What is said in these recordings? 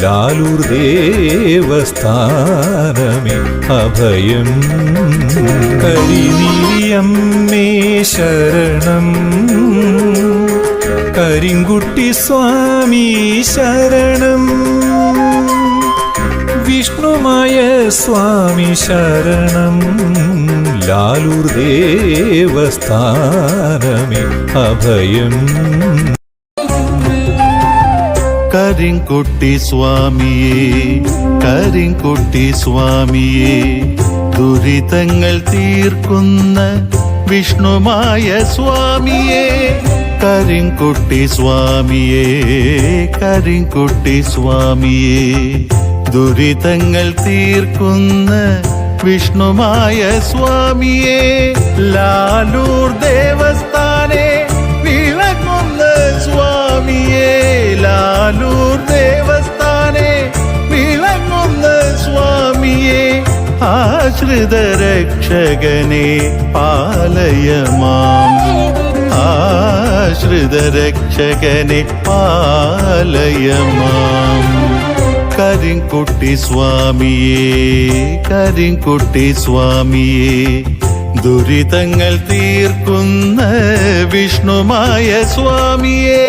ലാലൂർ ദേവസ്ഥാനമേ അഭയം. കരിനീലിയമ്മേ ശരണം, കരിങ്കുട്ടി സ്വാമി ശരണം, വിഷ്ണുമായ സ്വാമി ശരണം. ലാലൂർ ദേവസ്ഥാനമേ അഭയം. കരിങ്കുട്ടി സ്വാമിയേ, കരിങ്കുട്ടി സ്വാമിയേ, ദുരിതങ്ങൾ തീർക്കുന്ന വിഷ്ണുമായ സ്വാമിയേ. കരിങ്കുട്ടി സ്വാമിയേ, കരിങ്കുട്ടി സ്വാമിയേ, ദുരിതങ്ങൾ തീർക്കുന്ന വിഷ്ണുമായ സ്വാമിയേ. ലാലൂർ ദേവസ്ഥാനെ വിളങ്ങുന്ന സ്വാമിയേ, ലാലൂർ ദേവസ്ഥാനെ വിളങ്ങുന്ന സ്വാമിയേ. ആശ്രിത രക്ഷകനെ പാലയമാം, ആശ്രിത രക്ഷകനെ പാലയമാം. കരിങ്കുട്ടി സ്വാമിയേ, കരിങ്കുട്ടി സ്വാമിയേ, ദുരിതങ്ങൾ തീർക്കുന്ന വിഷ്ണുമായ സ്വാമിയേ.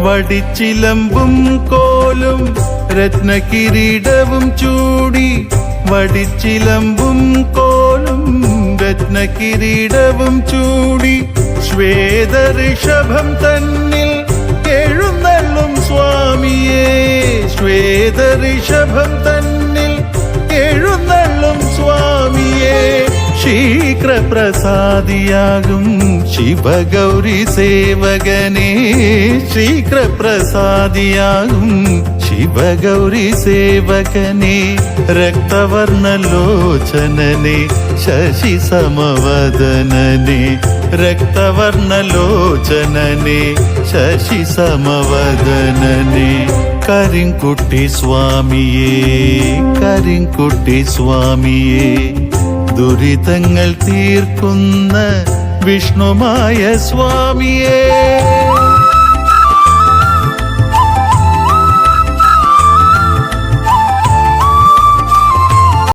വടിച്ചിലമ്പും കോലും രത്നകിരീടവും ചൂടി, വടിച്ചിലമ്പും കോലും രത്നകിരീടവും ചൂടി, ശ്വേതഋഷഭം തന്നിൽ എഴുന്നള്ളും സ്വാമിയേ, ശ്വേതഋഷഭം തന്നിൽ എഴുന്നള്ളും സ്വാമിയേ. ശീഘ്രപ്രസാദിയാകും ശിവഗൗരി സേവകനേ, ശീഘ്രപ്രസാദിയാകും ശിവഗൗരി സേവകനേ. രക്തവർണ്ണലോചനനെ ശശി സമവദനനെ, രക്തവർണ്ണലോചനനെ ശശി സമവദനനെ. കരിങ്കുട്ടി സ്വാമിയേ, കരിങ്കുട്ടി സ്വാമിയേ, ദുരിതങ്ങൾ തീർക്കുന്ന വിഷ്ണുമായ സ്വാമിയേ.